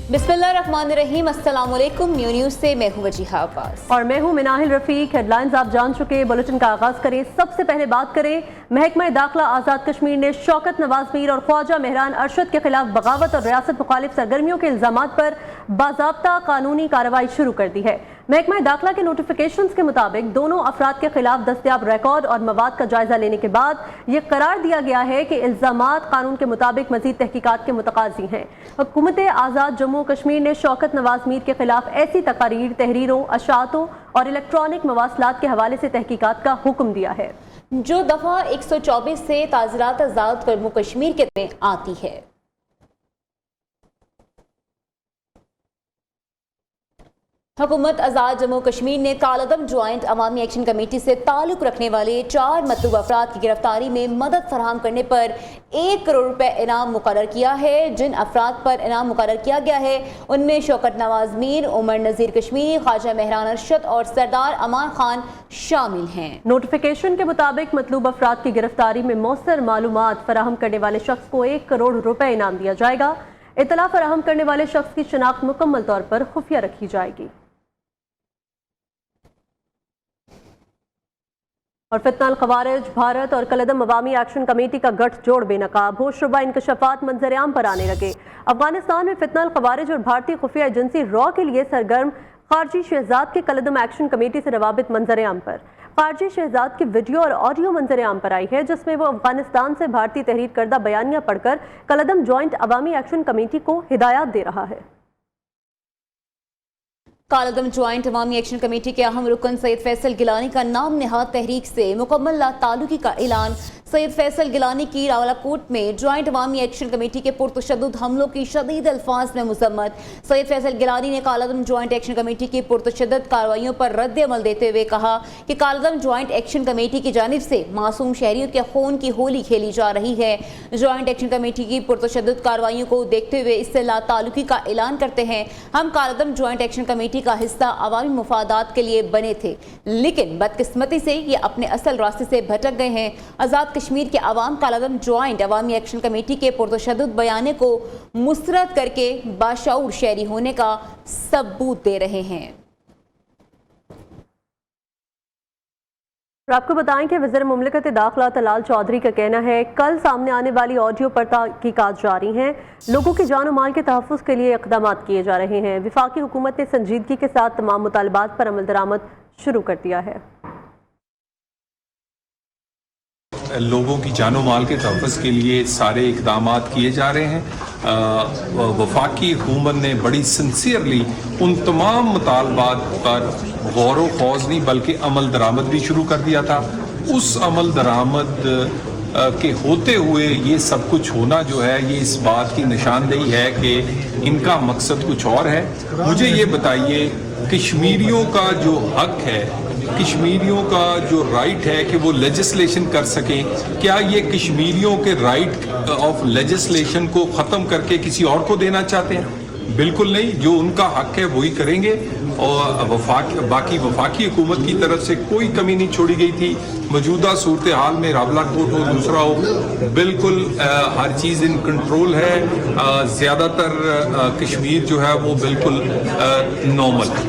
बिस्मिल्लाहिर्रहमानिर्रहीम, अस्सलाम वालेकुम। न्यूज़ से मैं हूं वजीहा अब्बास और मैं हूं मिनाहिल रफीक। हेडलाइंस आप जान चुके, बुलेटिन का आगाज करें। सबसे पहले बात करें, महकमा दाखिला आज़ाद कश्मीर ने शौकत नवाज मीर और ख्वाजा मेहरान अरशद के खिलाफ बगावत और रियासत मुखालिफ सरगर्मियों के इल्जामात पर बाज़ाब्ता कानूनी कार्रवाई शुरू कर दी है। महकमा दाखिला के नोटिफिकेशंस के मुताबिक दोनों अफराद के खिलाफ दस्तयाब रिकॉर्ड और मवाद का जायजा लेने के बाद ये करार दिया गया है कि इल्जामात कानून के मुताबिक मजीद तहकीकात के मुतकाजी हैं। हुकूमत आज़ाद जम्मू कश्मीर ने शौकत नवाज मीर के खिलाफ ऐसी तकारीर, तहरीरों, अशातों और इलेक्ट्रॉनिक मवासलात के हवाले से तहकीकात का हुक्म दिया है, जो दफ़ा 124 से ताज़रात आज़ाद जम्मू कश्मीर के में आती है। हुकूमत आज़ाद जम्मू कश्मीर ने कालदम ज्वाइंट अवामी एक्शन कमेटी से ताल्लुक़ रखने वाले 4 मतलूब अफराद की गिरफ्तारी में मदद फराहम करने पर 1 करोड़ रुपए इनाम मुकर्रर किया है। जिन अफराद पर इनाम मुकर्रर किया गया है उनमें शौकत नवाज मीर, उमर नज़ीर कश्मीरी, ख्वाजा मेहरान अरशद और सरदार अमान खान शामिल हैं। नोटिफिकेशन के मुताबिक मतलूब अफराद की गिरफ्तारी में मौसर मालूमात फराहम करने वाले शख्स को 1 करोड़ रुपए इनाम दिया जाएगा। इतला फराहम करने वाले शख्स की शिनाख्त मुकम्मल तौर पर खुफिया रखी जाएगी। और फितना खवारिज भारत और कलदम अवामी एक्शन कमेटी का गठजोड़ बेनकाब, होशरुबा इंकशाफात मंजरेआम पर आने लगे। अफगानिस्तान में फितना खवारिज और भारतीय खुफिया एजेंसी रॉ के लिए सरगर्म खारजी शहजाद के कलदम एक्शन कमेटी से रवाबित मंजरेआम पर खारजी शहजाद की वीडियो और ऑडियो मंजरेआम पर आई है, जिसमें वो अफगानिस्तान से भारतीय तहरीर करदा बयानिया पढ़कर कलदम ज्वाइंट अवामी एक्शन कमेटी को हिदायत दे रहा है। कालदम ज्वाइंट अवामी एक्शन कमेटी के अहम रुकन सैयद फैसल गिलानी का नाम नहाद तहरीक से मुकम्मल लाताल्लुकी का ऐलान। सैयद फैसल गिलानी की रावलाकोट में ज्वाइंट अवामी एक्शन कमेटी के पुरतशद्दुद हमलों की शदीद अल्फाज में मजम्मत। सैयद फैसल गिलानी ने कालदम ज्वाइंट एक्शन कमेटी की पुरतशद्दुद कार्रवाइयों पर रद्द अमल देते हुए कहा कि कालदम ज्वाइंट एक्शन कमेटी की जानिब से मासूम शहरियों के खून की होली खेली जा रही है। ज्वाइंट एक्शन कमेटी की पुरतशद्दुद कार्रवाइयों को देखते हुए इससे लाताल्लुकी का ऐलान करते हैं। हम कालदम ज्वाइंट एक्शन कमेटी का हिस्सा अवामी मुफादात के लिए बने थे, लेकिन बदकिस्मती से ये अपने असल रास्ते से भटक गए हैं। आज़ाद कश्मीर के अवाम कालदम ज्वाइंट अवामी एक्शन कमेटी के पुरतशद्दुद बयाने को मुस्तरद करके बाशऊर शहरी होने का सबूत दे रहे हैं। और आपको बताएं कि वज़ीर मुमलिकत दाखिला तलाल चौधरी का कहना है कल सामने आने वाली ऑडियो पर तहकीकात जारी हैं, लोगों की जान और माल के तहफ़्फ़ुज़ के लिए इक़दाम किए जा रहे हैं। वफाकी हुकूमत ने संजीदगी के साथ तमाम मुतालबात पर अमल दरामद शुरू कर दिया है। लोगों की जानो माल के तहफ़्फ़ुज़ के लिए सारे इक़दाम किए जा रहे हैं। वफाकी हुकूमत ने बड़ी सिंसियरली उन तमाम मुतालबात पर गौर व खौज़ नहीं बल्कि अमल दरामद भी शुरू कर दिया था। उस अमल दरामद के होते हुए ये सब कुछ होना जो है ये इस बात की निशानदेही है कि इनका मकसद कुछ और है। मुझे ये बताइए, कश्मीरियों का जो हक है, कश्मीरियों का जो राइट है कि वो लेजिस्लेशन कर सकें, क्या ये कश्मीरियों के राइट ऑफ लेजिस्लेशन को ख़त्म करके किसी और को देना चाहते हैं? बिल्कुल नहीं। जो उनका हक है वही करेंगे। और बाकी वफाकी हुकूमत की तरफ से कोई कमी नहीं छोड़ी गई थी। मौजूदा सूरत हाल में रावलाकोट हो दूसरा हो, बिल्कुल हर चीज़ इन कंट्रोल है। ज़्यादातर कश्मीर जो है वो बिल्कुल नॉर्मल है।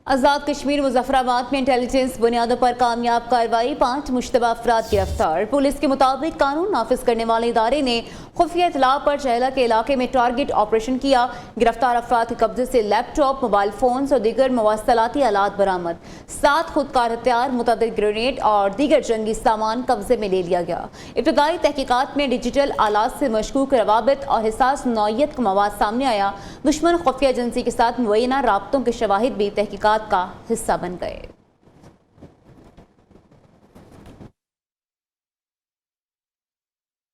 आज़ाद कश्मीर मुजफ्फराबाद में इंटेलिजेंस बुनियादों पर कामयाब कार्रवाई, 5 मुश्तबा अफराद गिरफ्तार। पुलिस के मुताबिक कानून नाफिज करने वाले इदारे ने खुफिया इतला पर चहला के इलाके में टारगेट ऑपरेशन किया। गिरफ्तार अफराद के कब्जे से लैपटॉप, मोबाइल फोन्स और दीगर मवासलाती आलात बरामद। 7 खुदकार हथियार, मुतअद्दिद ग्रेनेड और दीगर जंगी सामान कब्जे में ले लिया गया। इब्तदाई तहकीकात में डिजिटल आलात से मशकूक रवाबित और हिसास नौइयत का मवाद सामने आया। दुश्मन खुफिया एजेंसी के साथ मुबैना राब्तों के शवाहिद भी तहकीकात का हिस्सा बन गए।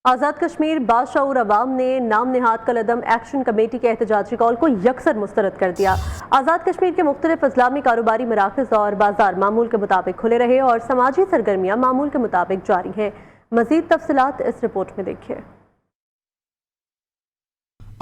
आज़ाद कश्मीर बाशऊर अवाम ने नाम नहाद कलदम एक्शन कमेटी के एहतजाजी कॉल को यकसर मुस्तरद कर दिया। आज़ाद कश्मीर के मुख्तलिफ इस्लामी कारोबारी मराकज़ और बाजार मामूल के मुताबिक खुले रहे और समाजी सरगर्मियाँ मामूल के मुताबिक जारी हैं। मज़ीद तफसीलात इस रिपोर्ट में देखिए।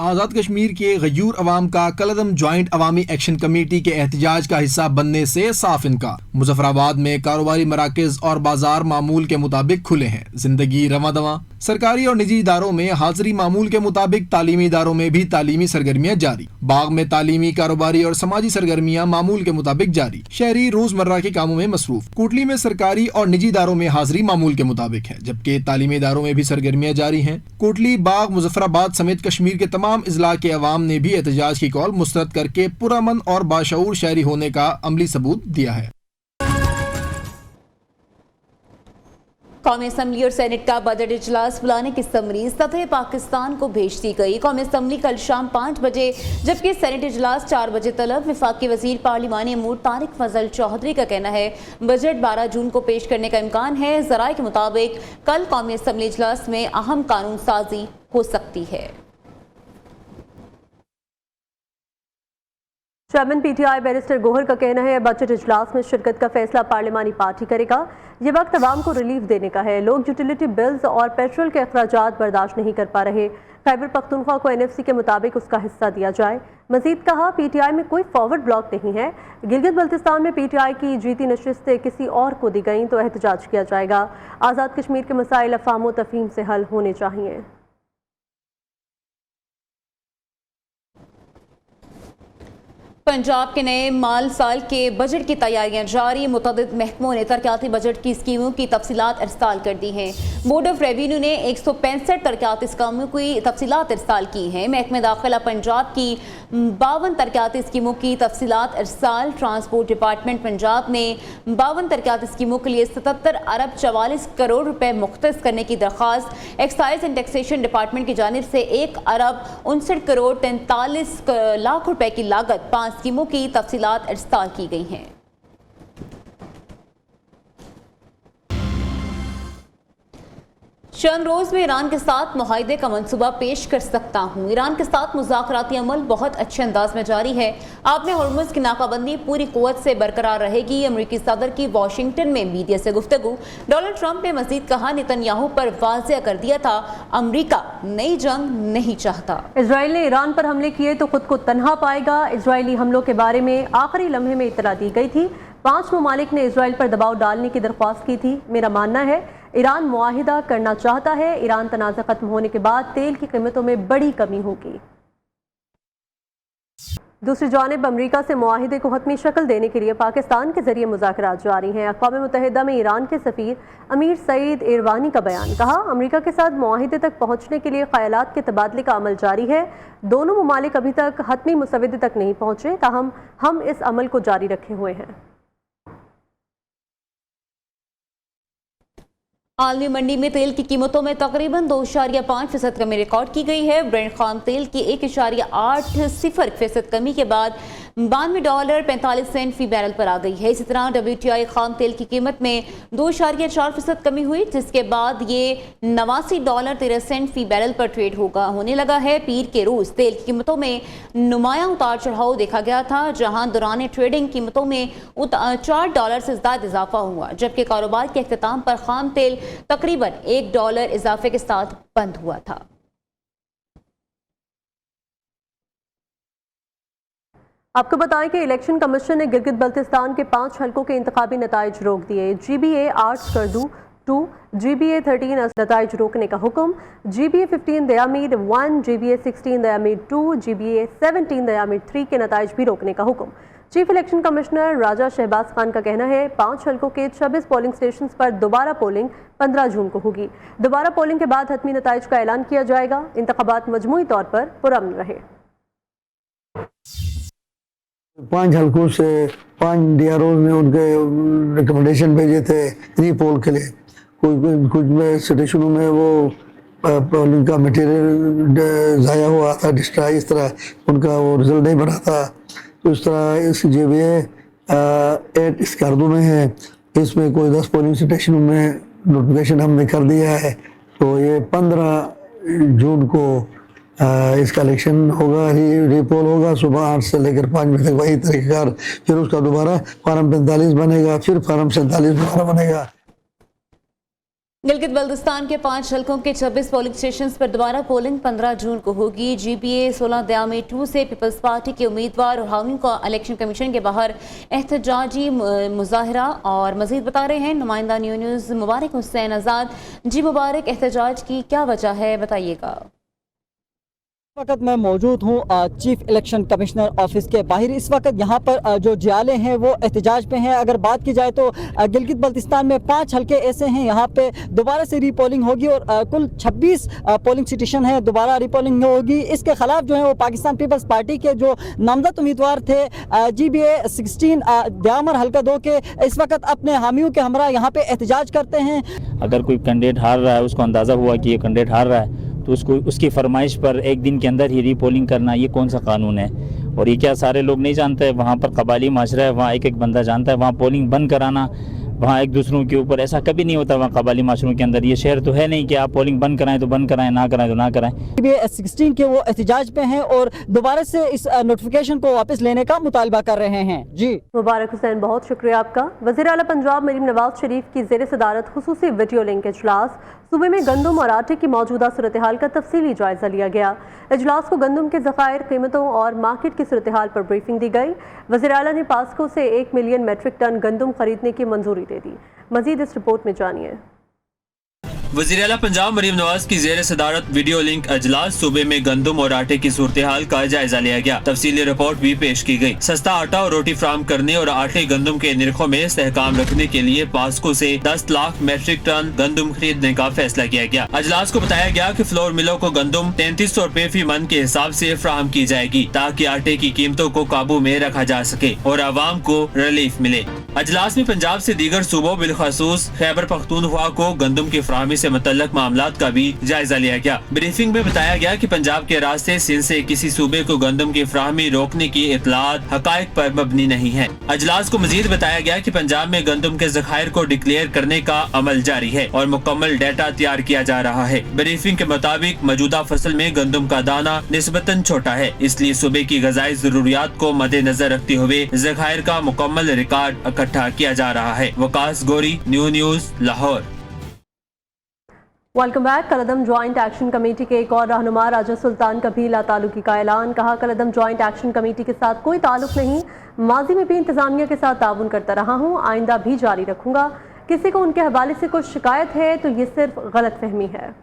आज़ाद कश्मीर के गयूर अवाम का कलदम ज्वाइंट अवामी एक्शन कमेटी के एहतजाज का हिस्सा बनने से साफ इनकार। मुजफ्फराबाद में कारोबारी मराकज़ और बाजार मामूल के मुताबिक खुले हैं, जिंदगी रवां दवां। सरकारी और निजी इदारों में हाजिरी मामूल के मुताबिक, तालीमी इदारों में भी तालीमी सरगर्मियां जारी। बाग में तालीमी, कारोबारी और समाजी सरगर्मियां मामूल के मुताबिक जारी। शहरी रोजमर्रा के कामों में मसरूफ। कोटली में सरकारी और निजी इदारों में हाजिरी मामूल के मुताबिक है, जबकि तालीमी इदारों में भी सरगर्मियां जारी हैं। कोटली, बाग, मुजफ्फराबाद समेत कश्मीर के तमाम अजला के अवाम ने भी एहतजाज की कॉल मुस्तरद करके पुरअमन और बाशऊर शहरी होने का अमली सबूत दिया है। कौमी असम्बली और सेनेट का बजट इजलास बुलाने की समरी सतह पाकिस्तान को भेज दी गई। कौमी असम्बली कल शाम 5 बजे जबकि सेनेट इजलास 4 बजे तलब। वफाकी वजीर पार्लिमानी अमूर तारिक फजल चौधरी का कहना है बजट 12 जून को पेश करने का इम्कान है। ज़राए के मुताबिक कल कौमी असम्बली इजलास में अहम कानून साजी हो सकती है। चेयरमैन पीटीआई बैरिस्टर गोहर का कहना है बजट इजलास में शिरकत का फैसला पार्लिमानी पार्टी करेगा। ये वक्त अवाम को रिलीफ देने का है। लोग यूटिलिटी बिल्स और पेट्रोल के अखराजात बर्दाश्त नहीं कर पा रहे। खैबर पख्तूनख्वा को एनएफसी के मुताबिक उसका हिस्सा दिया जाए। मजीद कहा पीटीआई में कोई फॉरवर्ड ब्लॉक नहीं है। गिलगित बल्तिस्तान में पीटीआई की जीती नशिस्तें किसी और को दी गईं तो एहतजाज किया जाएगा। आज़ाद कश्मीर के मसाइल अफ़ाम व तफ़हीम से हल होने चाहिए। पंजाब के नए माल साल के बजट की तैयारियां जारी। मुतअद्दिद महकमों ने तरक्याती बजट की स्कीमों की तफसीलात इरसाल कर दी हैं। बोर्ड ऑफ रेवेन्यू ने 165 तरक्याती स्कीमों की तफसीलात इरसाल की हैं। महकमे दाखिला पंजाब की 52 तरक्याती स्कीमों की तफसीलात इरसाल। ट्रांसपोर्ट डिपार्टमेंट पंजाब ने 52 तरक्याती स्कीमों के लिए 77 अरब 44 करोड़ रुपए मुख्तस करने की दरख्वास्त। एक्साइज एंड टैक्सेशन डिपार्टमेंट की जानिब से 1 अरब 59 करोड़ 43 लाख रुपए की लागत 5 स्कीमों की तफसीलात इरसाल की गई हैं। चंद रोज में ईरान के साथ मुआहदे का मंसूबा पेश कर सकता हूँ। ईरान के साथ मुज़ाकराती अमल बहुत अच्छे अंदाज में जारी है। आपने हॉर्मुज़ की नाकाबंदी पूरी कुव्वत से बरकरार रहेगी। अमरीकी सदर की वाशिंगटन में मीडिया से गुफ्तगू। डोनाल्ड ट्रंप ने मजीद कहा नेतन्याहू पर वाज़ेह कर दिया था अमरीका नई जंग नहीं चाहता। इजराइल ने ईरान पर हमले किए तो खुद को तन्हा पाएगा। इजरायली हमलों के बारे में आखिरी लम्हे में इत्तला दी गई थी। 5 ममालिक ने इजराइल पर दबाव डालने की दरख्वास्त की थी। मेरा मानना है ईरान मुआहिदा करना चाहता है। ईरान तनाज़ा खत्म होने के बाद तेल की कीमतों में बड़ी कमी होगी। दूसरी जानिब अमरीका से मुआहिदे को हतमी शक्ल देने के लिए पाकिस्तान के जरिए मुज़ाकरात जारी हैं। अक़वाम मुत्तहिदा में ईरान के सफ़ीर अमीर सईद इरवानी का बयान। कहा अमरीका के साथ मुआहिदे तक पहुँचने के लिए ख़यालात के तबादले का अमल जारी है। दोनों ममालिक अभी तक हतमी मुसवदे तक नहीं पहुँचे, ताहम हम इस अमल को जारी रखे हुए हैं। आलमी मंडी में तेल की कीमतों में तकरीबन 2.5% कमी रिकॉर्ड की गई है। ब्रेंट खाम तेल की 1.80% कमी के बाद $92.45 फी बैरल पर आ गई है। इसी तरह WTI खाम तेल की कीमत में 2.4% कमी हुई, जिसके बाद ये $89.13 फी बैरल पर ट्रेड होने लगा है। पीर के रोज तेल की कीमतों में नुमायां उतार चढ़ाव देखा गया था, जहां दौरान ट्रेडिंग कीमतों में $4 से ज्यादा इजाफा हुआ, जबकि कारोबार के अख्ताम पर खाम तेल तकरीबन $1 इजाफे के साथ बंद हुआ था। आपको बताएं कि इलेक्शन कमीशन ने गिलगित बल्तिस्तान के 5 हलकों के इंतखाबी नताइज रोक दिए। GBA आर्ट्स करदू 2, GBA 13 नताइज रोकने का हुक्म। GBA 15 दयामीर 1, GBA 16 दयामीर 2, GBA 17 दयामीर 3 के नताइज भी रोकने का हुक्म। चीफ इलेक्शन कमिश्नर राजा शहबाज खान का कहना है 5 हलकों के 26 पोलिंग स्टेशन पर दोबारा पोलिंग 15 जून को होगी। दोबारा पोलिंग के बाद हतमी नताइज का ऐलान किया जाएगा। इंतखाबात मजमूई तौर पर पुरअमन रहे। 5 हलकों से 5 DRO ने उनके रिकमेंडेशन भेजे थे रीपोल के लिए। कुछ में स्टेशनों में वो पोलिंग का मटेरियल ज़ाया हुआ था, डिस्ट्रॉय, इस तरह उनका वो रिजल्ट नहीं बना था। तो इस तरह इस GBA 8 इस करदू में है, इसमें कोई 10 पोलिंग स्टेशनों में नोटिफिकेशन हमने कर दिया है। तो ये 15 जून को इसका इलेक्शन होगा, रीपोल होगा सुबह 8 से लेकर 5 बजे तक, वही तरीक़ेकार। फिर उसका दोबारा फार्म 45 बनेगा, फिर फार्म 47 दोबारा बनेगा। गिलगित बल्तिस्तान के 5 हलकों के 26 पोलिंग स्टेशन पर दोबारा पोलिंग 15 जून को होगी। GPA 16 दयामी 2 से पीपल्स पार्टी के उम्मीदवार और हामियों का इलेक्शन कमीशन के बाहर एहतजाजी मुजाहरा। और मजीद बता रहे हैं नुमाइंदा न्यूज़ मुबारक हुसैन आज़ाद। जी मुबारक, एहतजाज की क्या वजह है, बताइएगा। वक्त मैं मौजूद हूँ चीफ इलेक्शन कमिश्नर ऑफिस के बाहर। इस वक्त यहाँ पर जो जियाले हैं वो एहतजाज पे हैं। अगर बात की जाए तो गिलगित बल्तिस्तान में 5 हलके ऐसे हैं यहाँ पे दोबारा से रीपोलिंग होगी और कुल 26 पोलिंग स्टेशन है, दोबारा रीपोलिंग होगी। इसके खिलाफ जो है वो पाकिस्तान पीपल्स पार्टी के जो नामजद उम्मीदवार थे GBA 16 दयामर हल्का 2 के, इस वक्त अपने हामियों के हमरा यहाँ पे एहतजाज करते हैं। अगर कोई कैंडिडेट हार रहा है, उसको अंदाज़ा हुआ कि ये कैंडिडेट हार रहा है, तो उसको उसकी फरमाइश पर एक दिन के अंदर ही रीपोलिंग करना, ये कौन सा कानून है? और ये क्या सारे लोग नहीं जानते? वहाँ पर कबायली माशरा है, वहाँ एक एक बंदा जानता है। वहाँ पोलिंग बंद कराना, वहाँ एक दूसरों के ऊपर, ऐसा कभी नहीं होता वहाँ कबायली माशरों के अंदर। ये शहर तो है नहीं कि आप पोलिंग बंद कराएं तो बंद कराएं, ना कराएं तो ना कराएं। GBA 16 के वो एहतजाज पे हैं और दोबारा से इस नोटिफिकेशन को वापस लेने का मुतालबा कर रहे हैं। जी मुबारक हुसैन, बहुत शुक्रिया आपका। वज़ीर आला पंजाब मरीम नवाज शरीफ की ज़ेर सदारत खुसूसी वीडियो लिंक इजलास। सूबे में गंदम और आटे की मौजूदा सूरत हाल का तफसीली जायजा लिया गया। इजलास को गंदम के ज़खायर, कीमतों और मार्केट की सूरत हाल पर ब्रीफिंग दी गई। वज़ीर आला ने पास्को से 1 मिलियन मेट्रिक टन गंदम खरीदने की मंजूरी दे दी। मजीद इस रिपोर्ट में जानिए। वज़ीर आला पंजाब मरीम नवाज की ज़ेर सदारत वीडियो लिंक अजलास सूबे में गंदम और आटे की सूरत हाल का जायजा लिया गया। तफसीली रिपोर्ट भी पेश की गई। सस्ता आटा और रोटी फराहम करने और आटे गंदम के निर्खों में इस्तेहकाम रखने के लिए पास्को से 10 लाख मेट्रिक टन गंदम खरीदने का फैसला किया गया। अजलास को बताया गया कि फ्लोर मिलों को गंदम 3300 रुपए फी मन के हिसाब से फराहम की जाएगी ताकि आटे की कीमतों को काबू में रखा जा सके और आवाम को रिलीफ मिले। अजलास में पंजाब से दीगर सूबों बिलखसूस खैबर पख्तूनख्वा को गंदम की फराहमी से मुतल्लक मामलात का भी जायजा लिया गया। ब्रीफिंग में बताया गया कि पंजाब के रास्ते सिंध से किसी सूबे को गंदम की फराहमी रोकने की इतलात हकायक पर मबनी नहीं है। अजलास को मजीद बताया गया कि पंजाब में गंदम के ज़खायर को डिक्लेयर करने का अमल जारी है और मुकम्मल डाटा तैयार किया जा रहा है। ब्रीफिंग के मुताबिक मौजूदा फसल में गंदम का दाना निस्बतन छोटा है, इसलिए सूबे की ग़िज़ाई ज़रूरियात को मद्देनजर रखते हुए ज़खायर का मुकम्मल रिकॉर्ड इकट्ठा किया जा रहा है। Waqas Ghauri, new news, Lahore. Welcome back. कलअदम ज्वाइंट एक्शन कमेटी के एक और रहनुमा राजा सुल्तान का भी लातालुकी का ऐलान। कहा, कलअदम ज्वाइंट एक्शन कमेटी के साथ कोई ताल्लुक नहीं, माजी में भी इंतजामिया के साथ ताउन करता रहा हूँ, आइंदा भी जारी रखूंगा। किसी को उनके हवाले से कुछ शिकायत है तो ये सिर्फ गलत फहमी है।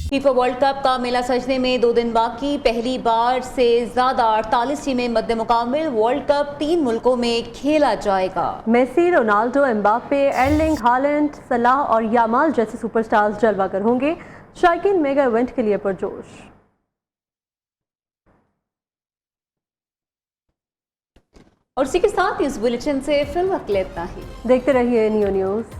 फीफा वर्ल्ड कप का मेला सजने में 2 दिन बाकी। पहली बार से ज्यादा 48 टीमें मद्दे मुकाबिल। वर्ल्ड कप 3 मुल्कों में खेला जाएगा। Messi, Ronaldo, Mbappe, Erling Haaland, Salah और यामाल जैसे सुपरस्टार्स जलवागर होंगे। शायकीन मेगा इवेंट के लिए पुरजोश। और इसी के साथ इस बुलेटिन से फिलहाल इतना ही। देखते रहिए न्यू न्यूज़।